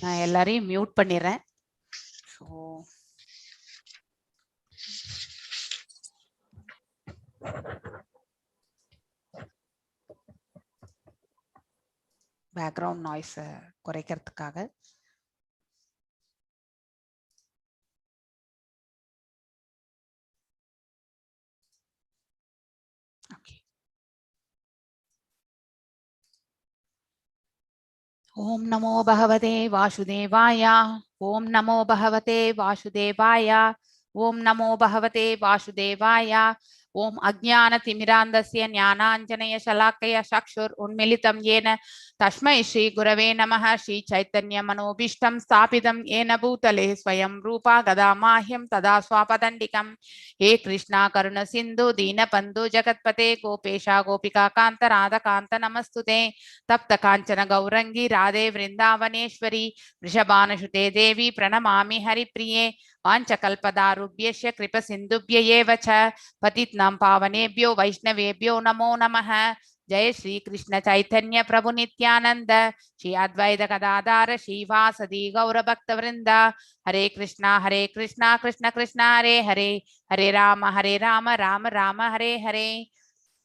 நான் எல்லாரையும் மியூட் பண்ணிடுறேன். ஸோ பேக்ரவுண்ட் நாய்ஸை குறைக்கிறதுக்காக. ओम नमो भगवते वासुदेवाय। ओम नमो भगवते वासुदेवाय। ओम नमो भगवते वासुदेवाय। ओम अज्ञानतिमिरान्धस्य ज्ञानाञ्जनशलाकया चक्षुरुन्मीलितं येन तस्मै श्रीगुरवे नमः। श्रीचैतन्यमनोभीष्टं स्थापितं येन भूतले स्वयं रूपा गदा माह्यं तदा स्वापदण्डिकं। हे कृष्णा करुण सिन्धु दीनबन्धु जगत्पते गोपेशा गोपिका कान्त राधाकान्त नमस्तुते। तप्त कांचन गौरंगी राधे वृंदावनेश्वरी वृषभानुसुते देवी प्रणमामि हरिप्रिये। वाञ्छकल्पदारुभ्यश्च कृपसिन्धुभ्यैव च पतितानां पावनेभ्यो वैष्णवेभ्यो नमो नमः। जय श्री कृष्ण चैतन्य प्रभु नित्यानंद श्री अद्वैत गदाधर श्रीवासदि गौर भक्त वृंद। हरे कृष्णा कृष्ण कृष्ण हरे हरे, हरे राम राम राम हरे हरे।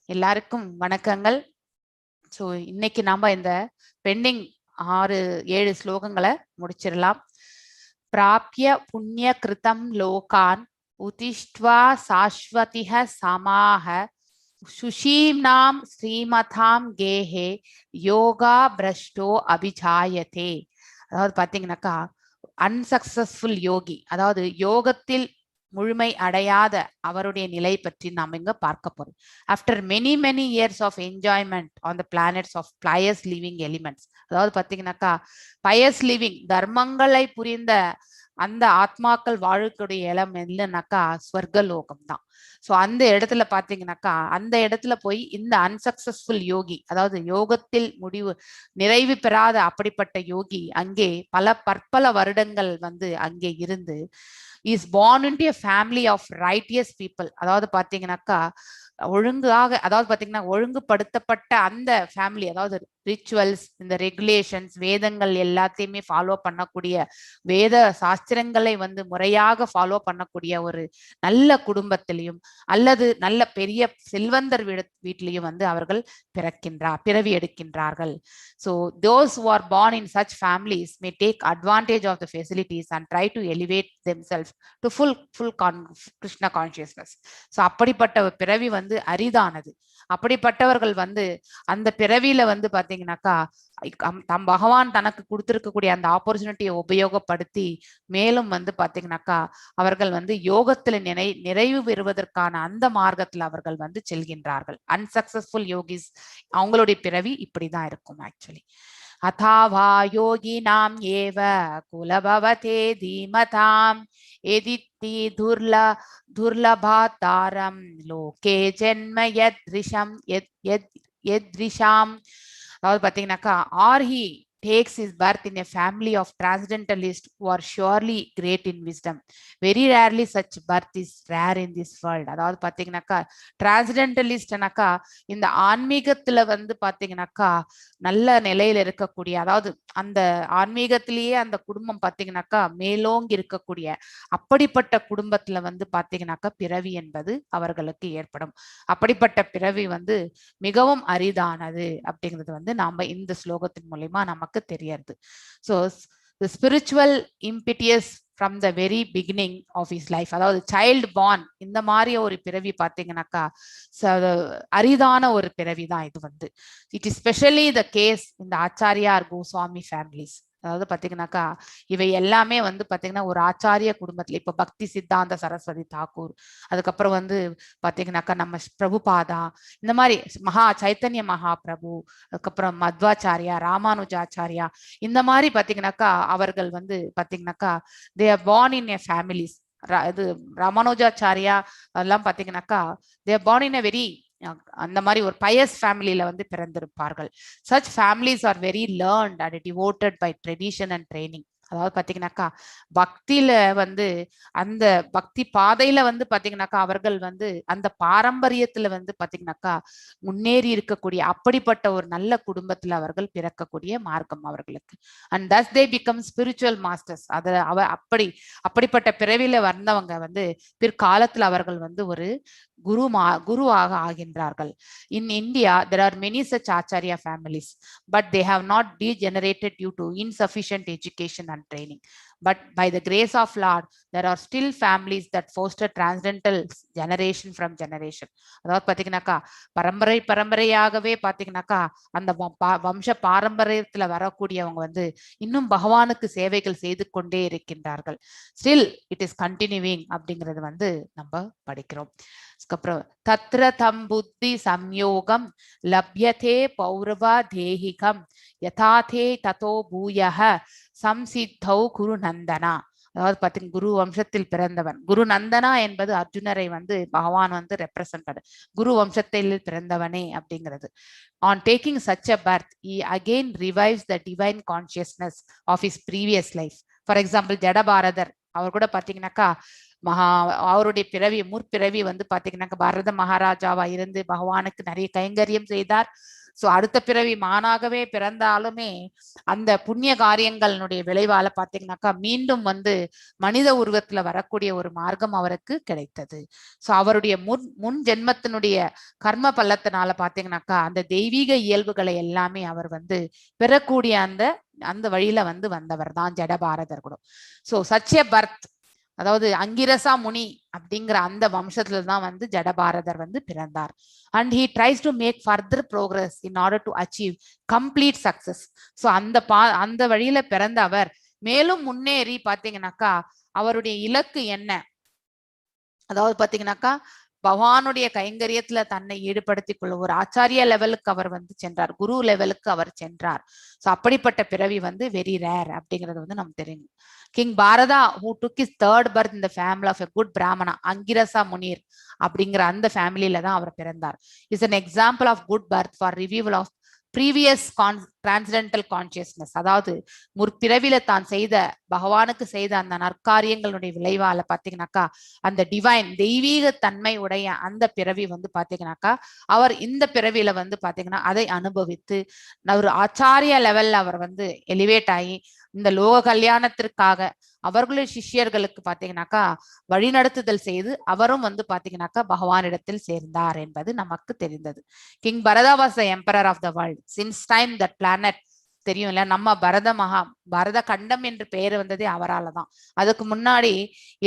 எல்லாருக்கும் வணக்கங்கள். ஸோ இன்னைக்கு நாம இந்த பெண்டிங் 6-7 ஸ்லோகங்களை முடிச்சிடலாம். பிராப்ய புண்ணிய கிருதம் லோகான் உதிஷ்ட்வா சாஸ்வதிஹ சமாஹ சுஷீம்னாம் ஸ்ரீமதாம் கேஹே யோகா பிரஷ்டோ அபிஜாயதே. அதாவது பாத்தீங்கன்னாக்கா அன்சக்சஸ்ஃபுல் யோகி, அதாவது யோகத்தில் முழுமை அடையாத அவருடைய நிலை பற்றி நாம் இங்க பார்க்க போறோம். After many years of enjoyment on the planets of pious living elements, அதாவது பாத்தீங்கன்னாக்கா பயஸ் லிவிங் தர்மங்களை புரிந்த அந்த ஆத்மாக்கள் வாழக்கூடிய இடம் இல்லைன்னாக்கா ஸ்வர்கலோகம் தான். ஸோ அந்த இடத்துல பாத்தீங்கன்னாக்கா அந்த இடத்துல போய் இந்த அன்சக்சஸ்ஃபுல் யோகி, அதாவது யோகத்தில் நிறைவு பெறாத அப்படிப்பட்ட யோகி அங்கே பற்பல வருடங்கள் அங்கே இருந்து is born into a family of righteous people. அதாவது பாத்தீங்கன்னாக்கா ஒழுங்குபடுத்தப்பட்ட அந்த ஃபேமிலி, அதாவது ரிச்சுவல்ஸ், இந்த ரெகுலேஷன்ஸ், வேதங்கள் எல்லாத்தையுமே ஃபாலோ பண்ணக்கூடிய, வேத சாஸ்திரங்களை முறையாக ஃபாலோ பண்ணக்கூடிய ஒரு நல்ல குடும்பத்திலையும் அல்லது நல்ல பெரிய செல்வந்தர் வீட்டிலையும் அவர்கள் பிறவி எடுக்கின்றார்கள். So those who are born in such families may take advantage of the facilities and try to elevate themselves to full Krishna consciousness. So அப்படிப்பட்ட பிறவி அரிதானது. அப்படிப்பட்டவர்கள் அந்த பிறவியில பாத்தீங்கன்னாக்கா தம் பகவான் தனக்கு கொடுத்திருக்கக்கூடிய அந்த ஆப்பர்ச்சுனிட்டியை உபயோகப்படுத்தி மேலும் பாத்தீங்கன்னாக்கா அவர்கள் யோகத்துல நிறைவு பெறுவதற்கான அந்த மார்க்கத்துல அவர்கள் செல்கின்றார்கள். அன்சக்சஸ்ஃபுல் யோகிஸ் அவங்களுடைய பிறவி இப்படிதான் இருக்கும் ஆக்சுவலி. அதாவா யோகினாம் ஏவ குலபவதே தீமதாம் எதித்தி துர்லபாதாரம் லோகே ஜென்ம யத்ரிஷம் அதாவது பாத்தீங்கன்னாக்கா or he takes his birth in a family of transcendentalists who are surely great in wisdom. Very rarely such birth is rare in this world. அதாவது பாத்தீங்கன்னாக்கா டிரான்ஸ்டென்டலிஸ்ட்னாக்கா இந்த ஆன்மீகத்துல பாத்தீங்கன்னாக்கா நல்ல நிலையில இருக்கக்கூடிய, அதாவது அந்த ஆன்மீகத்திலேயே அந்த குடும்பம் பாத்தீங்கன்னாக்கா மேலோங்கி இருக்கக்கூடிய அப்படிப்பட்ட குடும்பத்துல பாத்தீங்கன்னாக்கா பிறவி என்பது அவர்களுக்கு ஏற்படும். அப்படிப்பட்ட பிறவி மிகவும் அரிதானது அப்படிங்கிறது நாம இந்த ஸ்லோகத்தின் மூலமா நமக்கு தெரியாது. So the spiritual impetus from the very beginning of his life, அதாவது child born, இந்த மாதிரி ஒரு பிறவி பாத்தீங்கன்னாக்கா அரிதான ஒரு பிறவி தான் இது. It is especially the case in the Acharya or Goswami families. அதாவது பாத்தீங்கன்னாக்கா இவை எல்லாமே பாத்தீங்கன்னா ஒரு ஆச்சாரிய குடும்பத்துல, இப்ப பக்தி சித்தாந்த சரஸ்வதி தாக்கூர், அதுக்கப்புறம் பாத்தீங்கன்னாக்கா நம்ம பிரபுபாதா, இந்த மாதிரி சைத்தன்ய மகாபிரபு, அதுக்கப்புறம் மத்வாச்சாரியா, ராமானுஜாச்சாரியா, இந்த மாதிரி பாத்தீங்கன்னாக்கா அவர்கள் பாத்தீங்கன்னாக்கா they are born in a families. இது ராமானுஜாச்சாரியா எல்லாம் பாத்தீங்கன்னாக்கா they are born in a very அந்த மாதிரி ஒரு பயஸ் ஃபேமிலியில பிறந்திருப்பார்கள். Such families are very learned and devoted by tradition and training. அதாவது பாத்தீங்கன்னாக்கா பக்தியில வந்து அந்த பக்தி பாதையில வந்து பாத்தீங்கன்னாக்கா அவர்கள் வந்து அந்த பாரம்பரியத்துல வந்து பாத்தீங்கன்னாக்கா முன்னேறி இருக்கக்கூடிய அப்படிப்பட்ட ஒரு நல்ல குடும்பத்துல அவர்கள் பிறக்கக்கூடிய மார்க்கம் அவர்களுக்கு. And thus they become spiritual masters. அப்படிப்பட்ட பிறவில வந்தவங்க வந்து பிற்காலத்துல அவர்கள் வந்து ஒரு குருவாக ஆகின்றார்கள். In India, there are many such Acharya families, but they have not degenerated due to insufficient education and training. But by the grace of Lord, there are still families that foster transcendental generation from generation. அதாவது பாத்தீங்கன்னாக்கா பரம்பரையாகவே பாத்தீங்கன்னாக்கா அந்த வம்ச பாரம்பரியத்துல வரக்கூடியவங்க வந்து இன்னும் பகவானுக்கு சேவைகள் செய்து கொண்டே இருக்கின்றார்கள். ஸ்டில் இட் இஸ் கண்டினியூவிங் அப்படிங்கிறது வந்து நம்ம படிக்கிறோம். அதுக்கப்புறம் தத்ர தம் புத்தி சம்யோகம் லப்யதே பௌரவா தேஹிகம் யதாதே ததோ பூயஹ சம்சித்தௌ குரு நந்தனா. அதாவது பாத்தீங்கன்னா குரு வம்சத்தில் பிறந்தவன். குரு நந்தனா என்பது அர்ஜுனரை வந்து பகவான் வந்து ரெப்ரசன்ட் பண்ண குரு வம்சத்தில் பிறந்தவனே அப்படிங்கிறது. On taking such a birth, he again revives the divine consciousness of his previous life. For example, ஜடபாரதர் அவர் கூட பாத்தீங்கன்னாக்கா அவருடைய பிறவி முற்பிறவி வந்து பாத்தீங்கன்னாக்கா பாரத மகாராஜாவா இருந்து பகவானுக்கு நிறைய கைங்கரியம் செய்தார். சோ அடுத்த பிறவி மானாகவே பிறந்தாலுமே அந்த புண்ணிய காரியங்களுடைய விளைவால பாத்தீங்கன்னாக்கா மீண்டும் வந்து மனித உருவத்துல வரக்கூடிய ஒரு மார்க்கம் அவருக்கு கிடைத்தது. சோ அவருடைய முன் ஜென்மத்தினுடைய கர்ம பலத்தினால பாத்தீங்கன்னாக்கா அந்த தெய்வீக இயல்புகளை எல்லாமே அவர் வந்து பெறக்கூடிய அந்த வழியில வந்து வந்தவர் தான் ஜடபாரதர் கூட. சோ சச்சிய பர்த், அதாவது அங்கிரசா முனி அப்படிங்கிற அந்த வம்சத்துல தான் வந்து ஜடபாரதர் வந்து பிறந்தார். And he tries to make further progress in order to achieve complete success. So அந்த வழியில பிறந்த அவர் மேலும் முன்னேறி பாத்தீங்கன்னாக்கா அவருடைய இலக்கு என்ன, அதாவது பாத்தீங்கன்னாக்கா பகவானுடைய கைங்கரியத்துல தன்னை ஈடுபடுத்திக் கொள்ள ஒரு ஆச்சாரிய லெவலுக்கு அவர் வந்து சென்றார், குரு லெவலுக்கு அவர் சென்றார். ஸோ அப்படிப்பட்ட பிறவி வந்து வெரி ரேர் அப்படிங்கிறது வந்து நம்ம தெரியும். King Bharata, who took his third birth in the family of a good Brahmana, Angirasa Munir அப்படிங்கிற அந்த ஃபேமிலியில தான் அவர் பிறந்தார். Is an example of good birth for revival of previous transcendental consciousness. அதாவது முற்பிறவில தான் செய்த பகவானுக்கு செய்த அந்த நற்காரியங்களுடைய விளைவால பாத்தீங்கன்னாக்கா அந்த டிவைன் தெய்வீக தன்மை உடைய அந்த பிறவி வந்து பாத்தீங்கன்னாக்கா அவர் இந்த பிறவில வந்து பாத்தீங்கன்னா அதை அனுபவித்து ஒரு ஆச்சாரிய லெவல்ல அவர் வந்து எலிவேட் ஆகி இந்த லோக கல்யாணத்திற்காக அவர்களுடைய சிஷ்யர்களுக்கு பாத்தீங்கன்னாக்கா வழிநடத்துதல் செய்து அவரும் வந்து பாத்தீங்கன்னாக்கா பகவானிடத்தில் சேர்ந்தார் என்பது நமக்கு தெரிந்தது. King Bharata was the emperor of the world since time that planet தெரியும் இல்ல, நம்ம பரத கண்டம் என்று பெயர் வந்ததே அவரால் தான். அதுக்கு முன்னாடி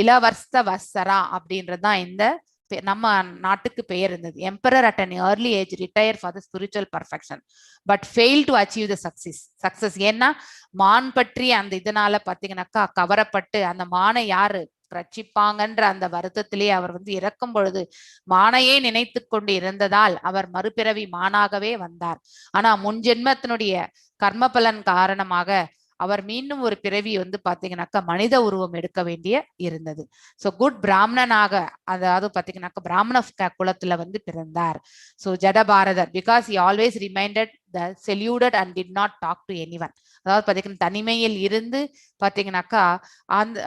இளவர்ஸ்த வத்சரா அப்படின்றதுதான் இந்த நம்ம நாட்டுக்கு பெயர் இருந்தது. Emperor at an early age retire for the spiritual perfection but fail to achieve the success. ஏன்னா மான் பற்றி அந்த இதனால பாத்தீங்கன்னாக்கா கவரப்பட்டு அந்த மானை யாரு ரட்சிப்பாங்கன்ற அந்த வருத்தத்திலேயே அவர் வந்து இறக்கும் பொழுது மானையே நினைத்து கொண்டு இருந்ததால் அவர் மறுபிறவி மானாகவே வந்தார். ஆனா முன்ஜென்மத்தினுடைய கர்ம பலன் காரணமாக அவர் மீண்டும் ஒரு பிறவி வந்து பாத்தீங்கன்னாக்கா மனித உருவம் எடுக்க வேண்டிய இருந்தது. சோ குட் பிராமணனாக, அதாவது பாத்தீங்கன்னாக்கா பிராமண குலத்துல வந்து பிறந்தார். சோ ஜடபாரதர் because he always reminded the secluded and did not talk to anyone. அதாவது பாத்தீங்கன்னா தனிமையில் இருந்து பாத்தீங்கன்னாக்கா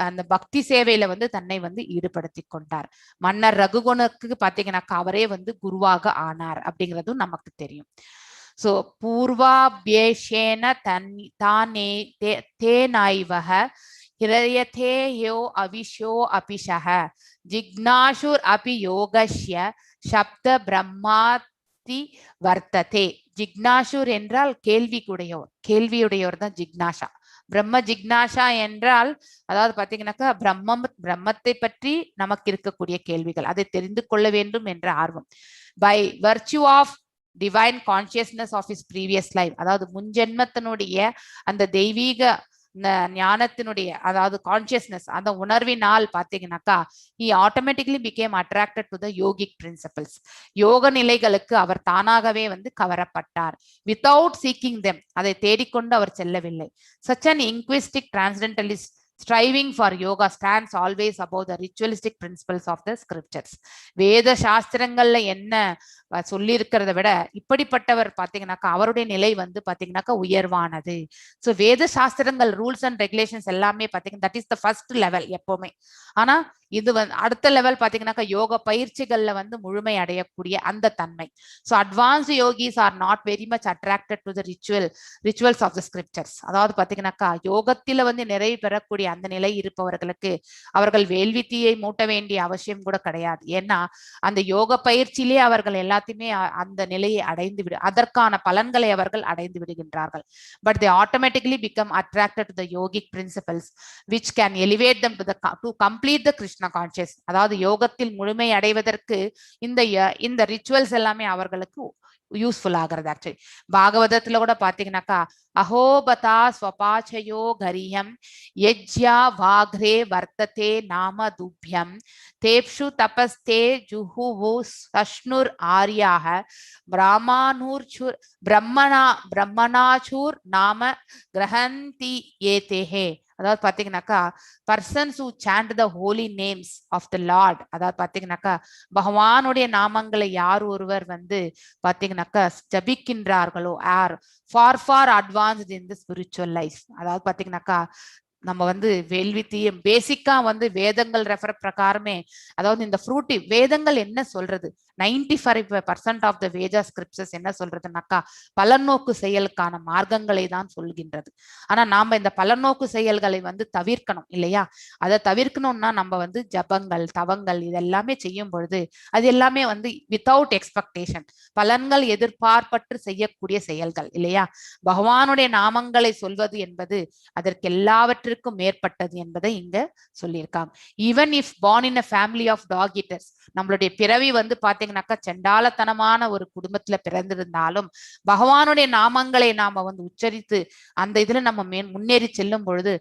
அந்த பக்தி சேவையில வந்து தன்னை வந்து ஈடுபடுத்தி கொண்டார். மன்னர் ரகுகுணக்கு பாத்தீங்கன்னாக்கா அவரே வந்து குருவாக ஆனார் அப்படிங்கிறதும் நமக்கு தெரியும். So பூர்வாபியேஷேன தானே தேனாய்வஹ ஹிரயதே யோ அவிஷோ அபிஷஹ ஜிக்னாஷுர் அபி யோகஸ்ய சப்த பிரம்மாதி வர்த்ததே. ஜிக்னாஷுர் என்றால் கேள்வியுடையோர் தான் ஜிக்னாஷா. பிரம்ம ஜிக்னாஷா என்றால் அதாவது பாத்தீங்கன்னாக்கா பிரம்மத்தை பற்றி நமக்கு இருக்கக்கூடிய கேள்விகள், அதை தெரிந்து கொள்ள வேண்டும் என்ற ஆர்வம். By virtue of divine consciousness of his previous life, அதாவது முன்ஜென்மத்தினுடைய அந்த தெய்வீக ஞானத்தினுடைய அதாவது கான்சியஸ்னஸ் அந்த உணர்வினால் பாத்தீங்கன்னாக்கா he automatically became attracted to the yogic principles. யோக நிலைகளுக்கு அவர் தானாகவே வந்து கவரப்பட்டார். without seeking them, அதை தேடிக்கொண்டு அவர் செல்லவில்லை. such an inquisitive transcendentalist striving for yoga stands always above the ritualistic principles of the scriptures. வேத சாஸ்திரங்கள்ல என்ன சொல்லி இருக்கிறத விட இப்படிப்பட்டவர் பாத்தீங்கன்னாக்கா அவருடைய நிலை வந்து பாத்தீங்கன்னாக்கா உயர்வானது. ஸோ வேத சாஸ்திரங்கள் ரூல்ஸ் அண்ட் ரெகுலேஷன்ஸ் எல்லாமே பாத்தீங்கன்னா that is the first level எப்பவுமே. ஆனா இது வந்து அடுத்த லெவல் பாத்தீங்கன்னாக்கா யோக பயிற்சிகள்ல வந்து முழுமை அடையக்கூடிய அந்த தன்மை. So advanced yogis are not very much attracted to the rituals of the scriptures. அதாவது பாத்தீங்கன்னாக்கா யோகத்தில வந்து நிறைவு பெறக்கூடிய அந்த நிலை இருப்பவர்களுக்கு அவர்கள் வேள்வி தீயை மூட்ட வேண்டிய அவசியம் கூட கிடையாது. ஏன்னா அந்த யோக பயிற்சியிலே அவர்கள் எல்லாத்தையுமே அந்த நிலையை அடைந்து அதற்கான பலன்களை அவர்கள் அடைந்து விடுகின்றார்கள். But they automatically become attracted to the yogic principles which can elevate them to complete the Krishna conscious. அதாவது யோகத்தில் முழுமை அடைவதற்கு இந்த ரிச்சுவல்ஸ் எல்லாமே அவர்களுக்கு யூஸ்ஃபுல் ஆகிறது. ஆக்சுவலி பாகவதத்துல கூட பாத்தீங்கன்னாக்கா அஹோபதா ஸ்வபாச்சயோ கரியம் யஜ்யா வாக்ரே வர்த்ததே நாம துப்யம் தேப்ஷு தபஸ்தே ஜுஹுவு சஷ்ணுர் ஆர்யாக பிரம்மணாச்சூர் நாம கிரஹந்தி ஏதேஹே. அதாவது பாத்தீங்கன்னாக்கா persons who chant the holy names of the lord, அதாவது பாத்தீங்கன்னாக்கா பகவானுடைய நாமங்களை யார் ஒருவர் வந்து பாத்தீங்கன்னாக்கா ஜபிக்கின்றார்களோ are far advanced in the spiritual life. அதாவது பாத்தீங்கன்னாக்கா நம்ம வந்து வேள்வி தீயம் பேசிக்கா வந்து வேதங்கள் ரெஃபர் பிரகாரமே, அதாவது இந்த ஃப்ரூட்டி வேதங்கள் என்ன சொல்றது 95% ஆஃப் த வேத ஸ்கிரிப்சர்ஸ் என்ன சொல்றதுனாக்கா பலநோக்கு செயலுக்கான மார்க்கங்களை தான் சொல்கின்றது. ஆனா நாம இந்த பலநோக்கு செயல்களை வந்து தவிர்க்கணும் இல்லையா? அதை தவிர்க்கணும்னா நம்ம வந்து ஜபங்கள் தவங்கள் இதெல்லாமே செய்யும் பொழுது அது எல்லாமே வந்து வித்தவுட் எக்ஸ்பெக்டேஷன் பலன்கள் எதிர்பார்ப்பற்று செய்யக்கூடிய செயல்கள் இல்லையா? பகவானுடைய நாமங்களை சொல்வது என்பது அதற்கு எல்லாவற்றிற்கும் மேற்பட்டது என்பதை இங்க சொல்லியிருக்காங்க. Even if born in a family of dog eaters, நம்மளுடைய பிறவி வந்து பாத்தீங்கன்னாக்கா செண்டாலத்தனமான ஒரு குடும்பத்துல பிறந்திருந்தாலும் பகவானுடைய நாமங்களை நாம வந்து உச்சரித்து அந்த இதுல நம்ம முன்னேறி செல்லும் பொழுது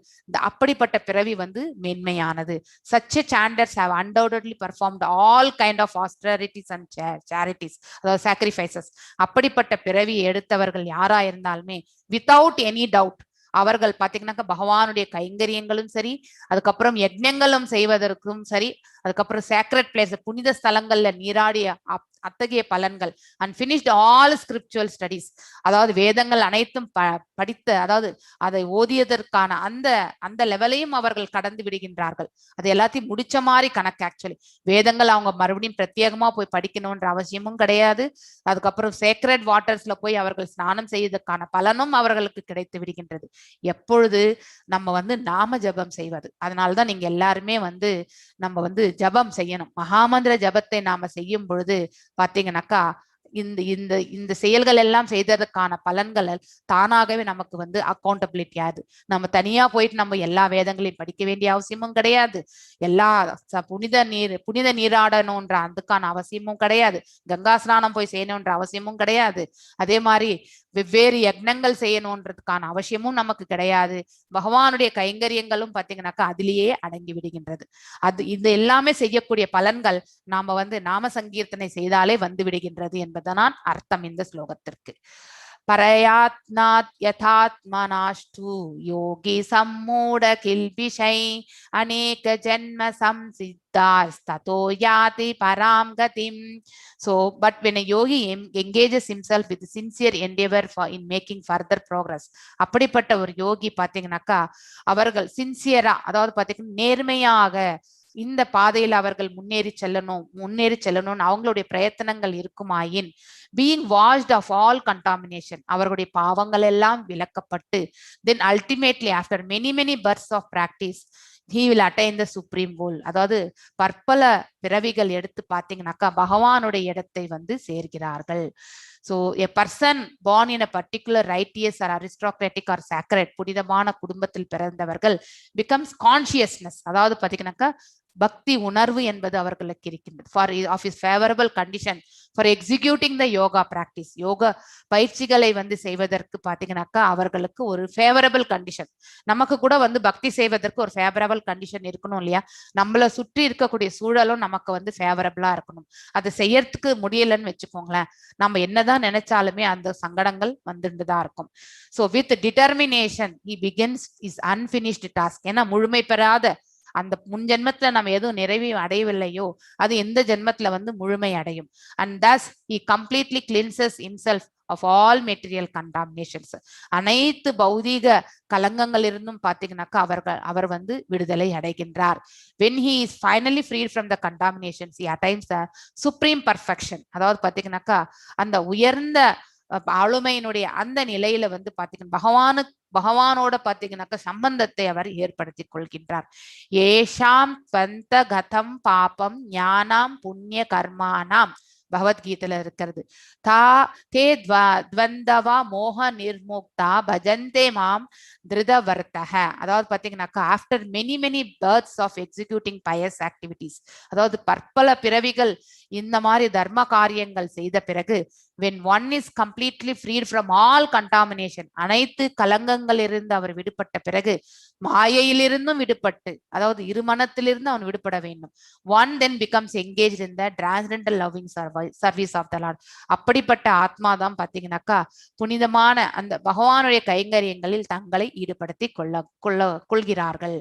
அப்படிப்பட்ட பிறவி வந்து மேன்மையானது. such chanters have undoubtedly performed all kind of austerities and charities, அதாவது sacrifices. அப்படிப்பட்ட பிறவி எடுத்தவர்கள் யாரா இருந்தாலுமே வித்தவுட் எனி டவுட் அவர்கள் பாத்தீங்கன்னாக்கா பகவானுடைய கைங்கரியங்களும் சரி, அதுக்கப்புறம் யஜ்ஞங்களும் செய்வதற்கும் சரி, அதுக்கப்புறம் சேக்ரெட் பிளேஸ் புனித ஸ்தலங்கள்ல நீராடிய அத்தகைய பலன்கள் அண்ட் ஃபினிஷ்ட் ஆல் ஸ்கிரிப்சுவல் ஸ்டடீஸ், அதாவது வேதங்கள் அனைத்தும் படித்த அதாவது அதை ஓதியதற்கான அந்த லெவலையும் அவர்கள் கடந்து விடுகின்றார்கள். அது எல்லாத்தையும் முடிச்ச மாதிரி கணக்கு. ஆக்சுவலி வேதங்கள் அவங்க மறுபடியும் பிரத்யேகமா போய் படிக்கணும்ன்ற அவசியமும் கிடையாது. அதுக்கப்புறம் சேக்ரெட் வாட்டர்ஸ்ல போய் அவர்கள் ஸ்நானம் செய்வதற்கான பலனும் அவர்களுக்கு கிடைத்து விடுகின்றது எப்பொழுது நம்ம வந்து நாம ஜபம் செய்வது. அதனாலதான் நீங்க எல்லாருமே வந்து நம்ம வந்து ஜபம் செய்யணும். மகாமந்திர ஜபத்தை நாம செய்யும் பொழுது பாத்தீங்கன்னாக்கா இந்த இந்த இந்த செயல்கள் எல்லாம் செய்ததற்கான பலன்கள் தானாகவே நமக்கு வந்து அக்கௌண்டபிலிட்டி ஆகுது. நம்ம தனியா போயிட்டு நம்ம எல்லா வேதங்களையும் படிக்க வேண்டிய அவசியமும் கிடையாது. எல்லா புனித நீராடணும்ன்ற அதுக்கான அவசியமும் கிடையாது. கங்கா ஸ்நானம் போய் செய்யணும்ன்ற அவசியமும் கிடையாது. அதே மாதிரி வெவ்வேறு யக்னங்கள் செய்யணும்ன்றதுக்கான அவசியமும் நமக்கு கிடையாது. பகவானுடைய கைங்கரியங்களும் பாத்தீங்கன்னாக்கா அதிலேயே அடங்கி விடுகின்றது. இது எல்லாமே செய்யக்கூடிய பலன்கள் நாம வந்து நாம சங்கீர்த்தனை செய்தாலே வந்து விடுகின்றது என்பதுதான் அர்த்தம் இந்த ஸ்லோகத்திற்கு. பரயாத்னாத் யதாத்மனாஷ்டு யோகி சம்மூட கில்பிஷை அநேக ஜன்ம சம்சித்தாஸ்ததோ யாதி பராம் கதிம். So, but when a yogi engages himself with sincere endeavor in making further progress, அப்படிப்பட்ட ஒரு யோகி பாத்தீங்கன்னாக்கா அவர்கள் சின்சியரா அதாவது பாத்தீங்கன்னா நேர்மையாக இந்த பாதையில் அவர்கள் முன்னேறி செல்லணும்னு அவங்களுடைய பிரயத்தனங்கள் இருக்குமாயின் being washed of all contamination, அவர்களுடைய பாவங்கள் எல்லாம் விலக்கப்பட்டு then ultimately after many births of practice he will attain the supreme goal. அதாவது பற்பல பிறவிகள் எடுத்து பாத்தீங்கன்னாக்கா பகவானுடைய இடத்தை வந்து சேர்கிறார்கள். So a person born in a particular righteous or aristocratic or sacred புனிதமான குடும்பத்தில் பிறந்தவர்கள் becomes consciousness, அதாவது பாத்தீங்கன்னாக்கா பக்தி உணர்வு என்பது அவர்களுக்கு இருக்கின்றது. Far off is favourable condition for executing the yoga practice, யோகா பயிற்சிகளை வந்து செய்வதற்கு பாத்தீங்கன்னாக்கா அவர்களுக்கு ஒரு ஃபேவரபிள் கண்டிஷன். நமக்கு கூட வந்து பக்தி செய்வதற்கு ஒரு ஃபேவரபிள் கண்டிஷன் இருக்கணும் இல்லையா? நம்மளை சுற்றி இருக்கக்கூடிய சூழலும் நமக்கு வந்து ஃபேவரபிளா இருக்கணும். அதை செய்யறதுக்கு முடியலன்னு வச்சுக்கோங்களேன், நம்ம என்னதான் நினைச்சாலுமே அந்த சங்கடங்கள் வந்துட்டு தான் இருக்கும். So with determination he begins is unfinished task. ஏன்னா முழுமை பெறாத அந்த முன் ஜென்மத்துல நம்ம எதுவும் நிறைவு அடையவில்லையோ அது எந்த ஜென்மத்துல வந்து முழுமை அடையும். And thus he completely cleanses himself of all material contaminations. அனைத்து பௌதீக கலங்கங்கள் இருந்தும் பாத்தீங்கன்னாக்கா அவர் வந்து விடுதலை அடைகின்றார். when he is finally freed from the contaminations he attains the supreme perfection. அதாவது பாத்தீங்கன்னாக்கா அந்த உயர்ந்த ஆளுமையினுடைய அந்த நிலையில வந்து பாத்தீங்கன்னா பகவானோட பாத்தீங்கன்னாக்கா சம்பந்தத்தை அவர் ஏற்படுத்தி கொள்கின்றார். ஏஷாம் துவந்த கதம் பாபம் ஞானாம் புண்ணிய கர்மானாம் பகவத்கீதையில இருக்கிறது. தே துவந்தவா மோக நிர்முக்தா பஜந்தே மாம் திருதவர்த்தக. அதாவது பாத்தீங்கன்னாக்கா after many births of executing pious activities, அதாவது பற்பல பிறவிகள் இந்த மாதிரி தர்ம காரியங்கள் செய்த பிறகு when one is completely freed from all contamination, அனைத்து கலங்கங்களிலிருந்து அவர் விடுபட்ட பிறகு மாயையிலிருந்தும் விடுபட்டு, அதாவது இருமனத்திலிருந்து அவன் விடுபட வேண்டும். one then becomes engaged in the transcendental loving service of the Lord. அப்படிப்பட்ட ஆத்மாதான் பாத்தீங்கன்னாக்கா புனிதமான அந்த பகவானுடைய கைங்கரியங்களில் தங்களை ஈடுபடுத்தி கொள்கிறார்கள்.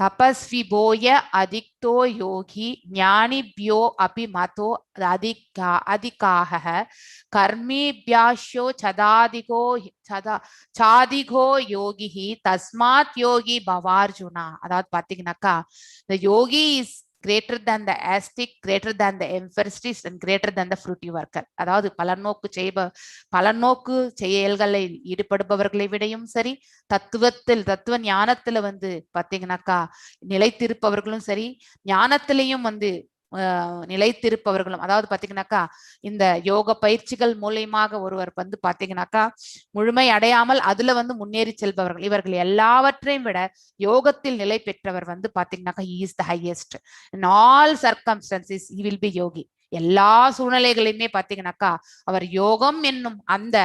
தபஸ்வி போய அதிக்தோ யோகி ஞானிபியோ அபி மதோ அதிகாக கர்மிபியாஷோ சாதிகோ யோகி தஸ்மாத் யோகி பவார்ஜுனா. அதாவது பாத்தீங்கன்னாக்கா the yogi is greater than the ascetic, greater than the empiricist and greater than the fruity worker. அதாவது பலநோக்கு செயல்களை ஈடுபடுபவர்களை விடையும் சரி, தத்துவ ஞானத்துல வந்து பாத்தீங்கன்னாக்கா நிலைத்திருப்பவர்களும் சரி, ஞானத்திலையும் வந்து நிலைத்திருப்பவர்களும், அதாவது பாத்தீங்கன்னாக்கா இந்த யோக பயிற்சிகள் மூலியமாக ஒருவர் வந்து பாத்தீங்கன்னாக்கா முழுமை அடையாமல் அதுல வந்து முன்னேறி செல்பவர்கள், இவர்கள் எல்லாவற்றையும் விட யோகத்தில் நிலை பெற்றவர் வந்து பாத்தீங்கன்னாக்கா he is the highest in all circumstances he will be yogi. எல்லா சூழ்நிலைகளையுமே பாத்தீங்கன்னாக்கா அவர் யோகம் என்னும் அந்த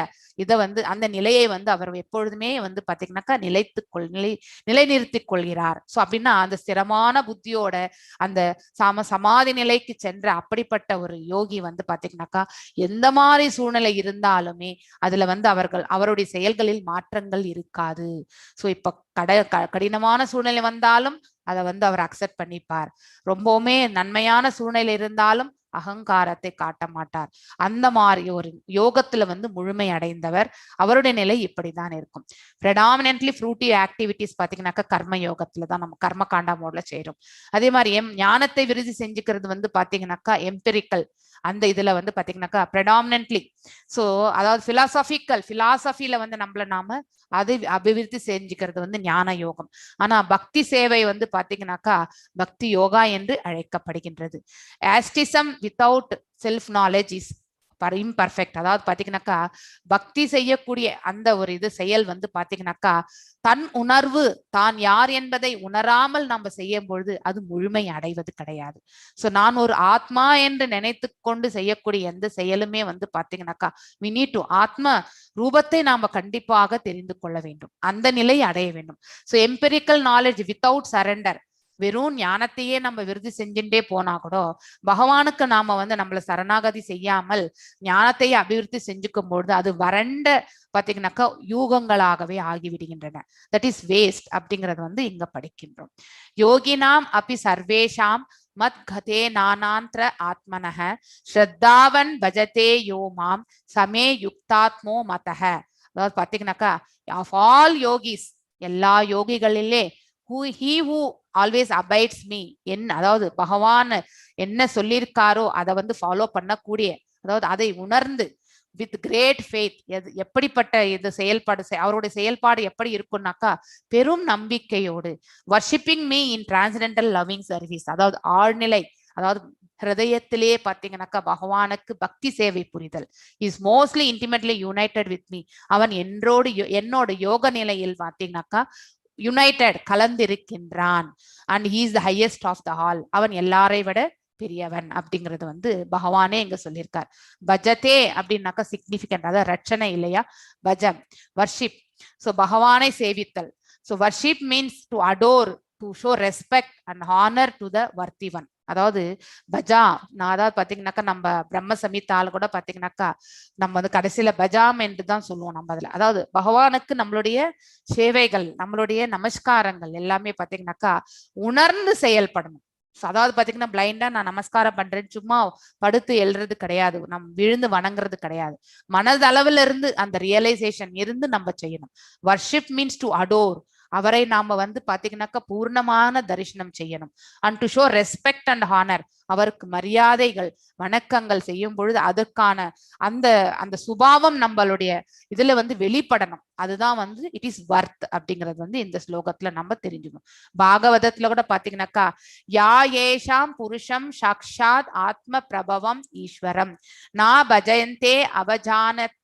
இதை வந்து அந்த நிலையை வந்து அவர் எப்பொழுதுமே வந்து பாத்தீங்கன்னாக்கா நிலைநிறுத்திக் கொள்கிறார். சோ அப்படின்னா அந்த ஸ்திரமான புத்தியோட அந்த சமாதி நிலைக்கு சென்ற அப்படிப்பட்ட ஒரு யோகி வந்து பாத்தீங்கன்னாக்கா எந்த மாதிரி சூழ்நிலை இருந்தாலுமே அதுல வந்து அவருடைய செயல்களில் மாற்றங்கள் இருக்காது. சோ இப்ப கடினமான சூழ்நிலை வந்தாலும் அதை வந்து அவர் அக்செப்ட் பண்ணிப்பார். ரொம்பவுமே நன்மையான சூழ்நிலை இருந்தாலும் அகங்காரத்தை காட்ட மாட்டார். அந்த மாதிரி ஒரு யோகத்துல வந்து முழுமை அடைந்தவர், அவருடைய நிலை இப்படிதான் இருக்கும். predominantly fruity activities பாத்தீங்கன்னாக்கா கர்ம யோகத்துலதான் நம்ம கர்ம காண்டா மோட்ல செய்யறோம். அதே மாதிரி ஞானத்தை விருதி செஞ்சுக்கிறது வந்து பாத்தீங்கன்னாக்கா எம்பிரிக்கல் அந்த இதுல வந்து பாத்தீங்கன்னாக்கா predominantly சோ அதாவது பிலாசபில வந்து நாம அதை அபிவிருத்தி செஞ்சுக்கிறது வந்து ஞான யோகம். ஆனா பக்தி சேவை வந்து பாத்தீங்கன்னாக்கா பக்தி யோகா என்று அழைக்கப்படுகின்றது. Asceticism without self knowledge is imperfect. அதாவது பாத்தீங்கன்னாக்கா பக்தி செய்யக்கூடிய அந்த ஒரு இது செயல் வந்து பாத்தீங்கன்னாக்கா தன் உணர்வு தான் யார் என்பதை உணராமல் நம்ம செய்யும் பொழுது அது முழுமை அடைவது கிடையாது. சோ நான் ஒரு ஆத்மா என்று நினைத்து கொண்டு செய்யக்கூடிய எந்த செயலுமே வந்து பாத்தீங்கன்னாக்கா we need to ஆத்ம ரூபத்தை நாம கண்டிப்பாக தெரிந்து கொள்ள வேண்டும், அந்த நிலை அடைய வேண்டும். So empirical knowledge without surrender, வெறும் ஞானத்தையே நம்ம விருதி செஞ்சுட்டே போனா கூட பகவானுக்கு நாம வந்து நம்மள சரணாகதி செய்யாமல் ஞானத்தையே அபிவிருத்தி செஞ்சுக்கும் பொழுது அது வறண்ட பாத்தீங்கன்னாக்கா யூகங்களாகவே ஆகிவிடுகின்றன. தட் இஸ் வேஸ்ட் அப்படிங்கறது வந்து இங்க படிக்கின்றோம். யோகினாம் அப்பி சர்வேஷாம் மத் கதே நானாந்திர ஆத்மனஹ ஸ்ரத்தாவன் பஜதே யோமாம் சமே யுக்தாத்மோ மதஹ. அதாவது பாத்தீங்கன்னாக்கா ஆஃப் ஆல் யோகிஸ், எல்லா யோகிகளிலே he who always abides me, அதாவது பகவான் என்ன சொல்லியிருக்காரோ அதை வந்து ஃபாலோ பண்ணக்கூடிய, அதாவது அதை உணர்ந்து வித் கிரேட் ஃபெய்த், எப்படிப்பட்ட இது அவருடைய செயல்பாடு எப்படி இருக்கும்னாக்கா பெரும் நம்பிக்கையோடு worshipping me in transcendental loving service, அதாவது ஆழ்நிலை, அதாவது ஹிருதயத்திலே பாத்தீங்கன்னாக்கா பகவானுக்கு பக்தி சேவை புரிதல். Is mostly intimately united with me, அவன் என்னோட யோக நிலையில் பாத்தீங்கன்னாக்கா யுனைடெட் கலந்திருக்கின்றான். And he is the highest of the all, அவன் எல்லாரை விட பெரியவன் அப்படிங்கிறது வந்து பகவானே இங்க சொல்லியிருக்கார். பஜதே அப்படின்னாக்கா சிக்னிபிகண்ட், அதாவது ரட்சணை இல்லையா, பஜம் வர்ஷிப். ஸோ பகவானை சேவித்தல். So worship means to adore, to show respect and honour to the worthy one. அதாவது பஜா, நான் அதாவது பாத்தீங்கன்னாக்கா நம்ம பிரம்ம சமித்தால கூட பாத்தீங்கன்னாக்கா நம்ம வந்து கடைசியில பஜாம் என்று தான் சொல்லுவோம் நம்ம அதுல. அதாவது பகவானுக்கு நம்மளுடைய சேவைகள், நம்மளுடைய நமஸ்காரங்கள் எல்லாமே பாத்தீங்கன்னாக்கா உணர்ந்து செயல்படணும். அதாவது பாத்தீங்கன்னா பிளைண்டா நான் நமஸ்காரம் பண்றேன்னு சும்மா படுத்து எழுறது கிடையாது, நம்ம விழுந்து வணங்குறது கிடையாது. மனதளவுல இருந்து அந்த ரியலைசேஷன் இருந்து நம்ம செய்யணும். வர்ஷிப் மீன்ஸ் டு அடோர், அவரை நாம வந்து பாத்தீங்கன்னாக்கா பூர்ணமான தரிசனம் செய்யணும். And to show respect and honour, அவருக்கு மரியாதைகள் வணக்கங்கள் செய்யும் பொழுது அதற்கான அந்த அந்த சுபாவம் நம்மளுடைய இதுல வந்து வெளிப்படணும். அதுதான் வந்து இட் இஸ் வர்த் அப்படிங்கிறது வந்து இந்த ஸ்லோகத்துல நம்ம தெரிஞ்சுக்கணும். பாகவதத்துல கூட பாத்தீங்கன்னாக்கா யா ஏஷாம் புருஷம் சாக்ஷாத் ஆத்ம பிரபவம் ஈஸ்வரம் நா பஜயந்தே அவஜானத்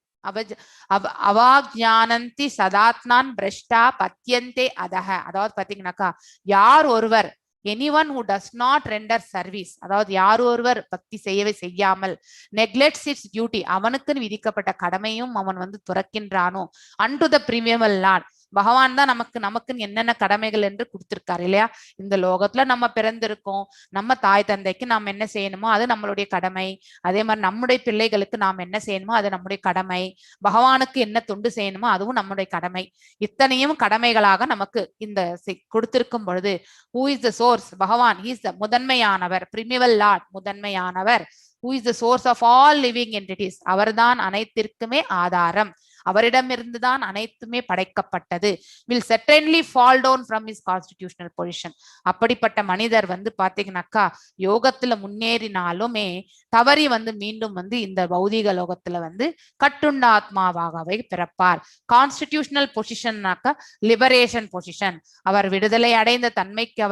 அவாஜானந்தி சதாத்னான் பிரஷ்டா பத்தியந்தே அதக. அதாவது பாத்தீங்கன்னாக்கா யார் ஒருவர் anyone who does not render service, அதாவது யார் ஒருவர் பக்தி செய்யவே செய்யாமல் neglects its duty, அவனுக்குன்னு விதிக்கப்பட்ட கடமையும் அவன் வந்து துறக்கின்றானோ, unto the primeval lord, பகவான் தான் நமக்குன்னு என்னென்ன கடமைகள் என்று கொடுத்திருக்காரு இல்லையா. இந்த லோகத்துல நம்ம பிறந்திருக்கோம், நம்ம தாய் தந்தைக்கு நாம் என்ன செய்யணுமோ அது நம்மளுடைய கடமை. அதே மாதிரி நம்முடைய பிள்ளைகளுக்கு நாம் என்ன செய்யணுமோ அது நம்முடைய கடமை. பகவானுக்கு என்ன தொண்டு செய்யணுமோ அதுவும் நம்முடைய கடமை. இத்தனையும் கடமைகளாக நமக்கு இந்த கொடுத்திருக்கும் பொழுது who is the source, பகவான் he is the முதன்மையானவர், primeval lord முதன்மையானவர், who is the source of all living entities, அவர்தான் அனைத்திற்குமே ஆதாரம், அவரிடமிருந்துதான் அனைத்துமே படைக்கப்பட்டது. will certainly fall down from his constitutional position. அப்படிப்பட்ட மனிதர் வந்து பாத்தீங்கன்னாக்கா யோகத்துல முன்னேறினாலுமே தவறி வந்து மீண்டும் வந்து இந்த பௌதிக லோகத்துல வந்து கட்டுண்ட ஆத்மாவாகவே பிறப்பார். கான்ஸ்டிடியூஷனல் பொசிஷன்னாக்கா லிபரேஷன் பொசிஷன், அவர் விடுதலை அடைந்த தன்மைக்கு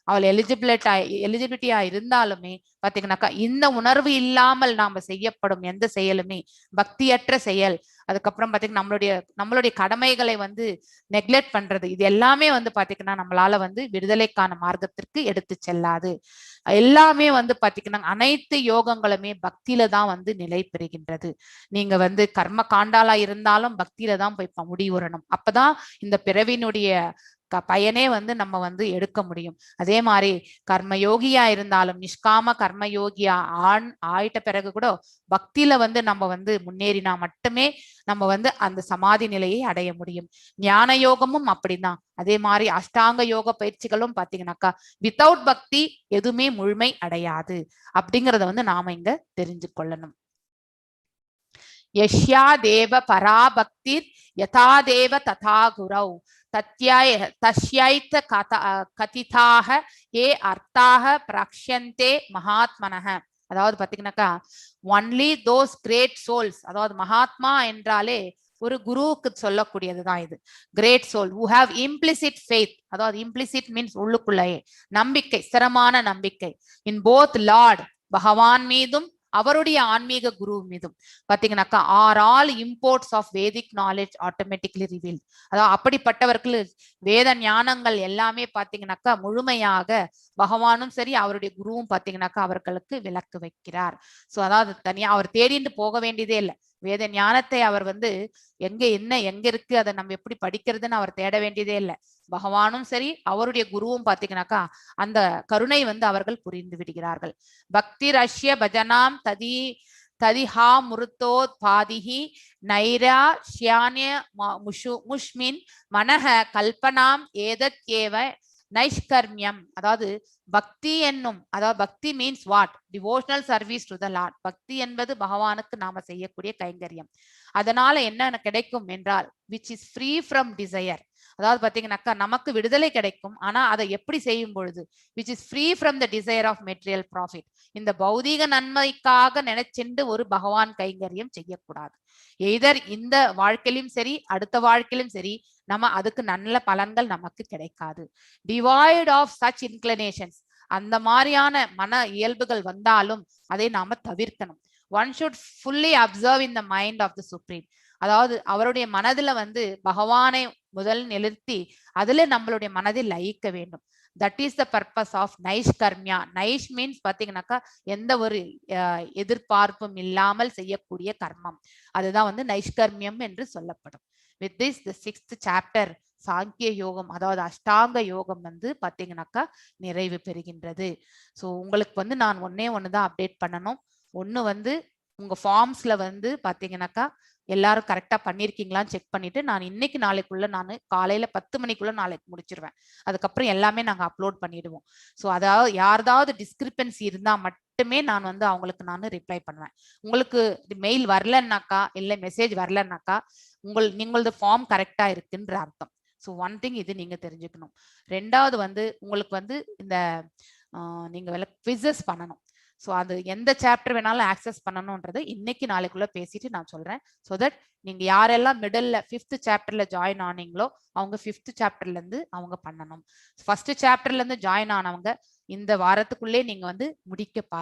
அவள் எலிஜிபிலிட்டியா இருந்தாலுமே பாத்தீங்கன்னாக்கா இந்த உணர்வு இல்லாமல் நாம செய்யப்படும் எந்த செயலுமே பக்தியற்ற செயல், அதுக்கப்புறம் பாத்தீங்கன்னா நம்மளுடைய கடமைகளை வந்து நெக்லெக்ட் பண்றது, இது எல்லாமே வந்து பாத்தீங்கன்னா நம்மளால வந்து விடுதலைக்கான மார்க்கத்திற்கு எடுத்து செல்லாது. எல்லாமே வந்து பாத்தீங்கன்னா அனைத்து யோகங்களுமே பக்தியில தான் வந்து நிலை பெறுகின்றது. நீங்க வந்து கர்ம காண்டாலா இருந்தாலும் பக்தியில தான் போய் முடிவுறணும். அப்பதான் இந்த பிறவினுடைய பயனே வந்து நம்ம வந்து எடுக்க முடியும். அதே மாதிரி கர்மயோகியா இருந்தாலும் நிஷ்காம கர்மயோகியா ஆயிட்ட பிறகு கூட பக்தியில வந்து நம்ம வந்து முன்னேறினா மட்டுமே நம்ம வந்து அந்த சமாதி நிலையை அடைய முடியும். ஞான யோகமும் அப்படிதான். அதே மாதிரி அஷ்டாங்க யோக பயிற்சிகளும் பாத்தீங்கன்னாக்கா வித்தவுட் பக்தி எதுவுமே முழுமை அடையாது அப்படிங்கறத வந்து நாம இங்க தெரிஞ்சு கொள்ளணும். யஷ்யா தேவ பராபக்திர் யதா தேவ ததா குரௌ தஸ்யைத்த கதிதாக ஏ அர்த்தாக பிரக்ஷந்தே மகாத்மனஹ. அதாவது பாத்தீங்கன்னாக்கா ஒன்லி தோஸ் கிரேட் சோல்ஸ், அதாவது மகாத்மா என்றாலே ஒரு குருவுக்கு சொல்லக்கூடியதுதான் இது. Great soul who have implicit faith, அதாவது implicit மீன்ஸ் உள்ளுக்குள்ளே நம்பிக்கை, ஸ்திரமான நம்பிக்கை இன் போத் லார்ட் பகவான் மீதும் அவருடைய ஆன்மீக குரு மீதும் பாத்தீங்கன்னாக்கா are all imports of Vedic knowledge automatically reveal. அதாவது அப்படிப்பட்டவர்கள் வேத ஞானங்கள் எல்லாமே பாத்தீங்கன்னாக்கா முழுமையாக பகவானும் சரி அவருடைய குருவும் பாத்தீங்கன்னாக்கா அவர்களுக்கு விளக்கு வைக்கிறார். சோ அதாவது தனியா அவர் தேடிட்டு போக வேண்டியதே இல்லை. வேத ஞானத்தை அவர் வந்து எங்க இருக்கு அதை நம்ம எப்படி படிக்கிறதுன்னு அவர் தேட வேண்டியதே இல்லை. பகவானும் சரி அவருடைய குருவும் பாத்தீங்கன்னாக்கா அந்த கருணை வந்து அவர்கள் புரிந்து விடுகிறார்கள். பக்தி ரஷ்ய பஜனாம் ததிஹா முருத்தோத் பாதிஹி நைரா ஷியானிய முஷ்மின் மனஹ கல்பனாம் ஏதத் ஏவ நைஷ்கர்மியம். அதாவது பக்தி என்னும், அதாவது பக்தி means what, devotional service to the Lord. பக்தி என்பது பகவானுக்கு நாம செய்யக்கூடிய கைங்கரியம். அதனால என்ன கிடைக்கும் என்றால் which is free from desire. அதாவது பாத்தீங்கன்னாக்கா நமக்கு விடுதலை கிடைக்கும், ஆனா அதை எப்படி செய்யும் பொழுது which is free from the desire of material profit. இந்த பௌதீக நன்மைக்காக நினைச்சென்று ஒரு பகவான் கைங்கரியம் செய்யக்கூடாது. எய்தர் இந்த வாழ்க்கையிலும் சரி அடுத்த வாழ்க்கையிலும் சரி நம்ம அதுக்கு நல்ல பலன்கள் நமக்கு கிடைக்காது. டிவைட் ஆஃப் சச் இன்க்ளினேஷன்ஸ், அந்த மாதிரியான மன இயல்புகள் வந்தாலும் அதை நாம தவிர்க்கணும். One should fully observe in the mind of the supreme. அதாவது அவருடைய மனதுல வந்து பகவானை முதல் நிறுத்தி அதுல நம்மளுடைய மனதை லயிக்க வேண்டும். That is the purpose of நைஷ்கர்மியா. நைஷ் மீன்ஸ் பாத்தீங்கன்னாக்கா எந்த ஒரு எதிர்பார்ப்பும் இல்லாமல் செய்யக்கூடிய கர்மம், அதுதான் வந்து நைஷ்கர்மியம் என்று சொல்லப்படும். With this the 6th chapter சாங்கிய யோகம், அதாவது அஷ்டாங்க யோகம் வந்து பாத்தீங்கன்னாக்கா நிறைவு பெறுகின்றது. ஸோ உங்களுக்கு வந்து நான் ஒன்னே ஒண்ணுதான் அப்டேட் பண்ணணும். ஒண்ணு வந்து உங்க ஃபார்ம்ஸ்ல வந்து பாத்தீங்கன்னாக்கா எல்லாரும் கரெக்டா பண்ணிருக்கீங்களான்னு செக் பண்ணிட்டு நான் இன்னைக்கு நாளைக்குள்ள நான் காலையில 10 மணிக்குள்ள நாளைக்கு முடிச்சிருவேன். அதுக்கப்புறம் எல்லாமே நாங்க அப்லோட் பண்ணிடுவோம். ஸோ அதாவது யார்தாவது டிஸ்கிரிப்பன்சி இருந்தா மட்டுமே நான் வந்து அவங்களுக்கு நான் ரிப்ளை பண்ணுவேன். உங்களுக்கு மெயில் வரலன்னாக்கா இல்ல மெசேஜ் வரலன்னாக்கா நீங்களது ஃபார்ம் கரெக்டா இருக்குன்ற அர்த்தம். ஸோ ஒன் திங் இது நீங்க தெரிஞ்சுக்கணும். ரெண்டாவது வந்து உங்களுக்கு வந்து இந்த நீங்க குவிசஸ் பண்ணணும். ஸோ அது எந்த சாப்டர் வேணாலும் ஆக்சஸ் பண்ணணும்ன்றது இன்னைக்கு நாளைக்குள்ள பேசிட்டு நான் சொல்றேன். ஸோ தட் நீங்க யாரெல்லாம் மிடில் 5th சாப்டர்ல ஜாயின் ஆனீங்களோ அவங்க 5th சாப்டர்ல இருந்து அவங்க பண்ணணும். ஃபர்ஸ்ட் சாப்டர்ல இருந்து ஜாயின் ஆனவங்க இந்த வாரத்துக்குள்ளே நீங்க வந்து முடிக்க பாருங்க.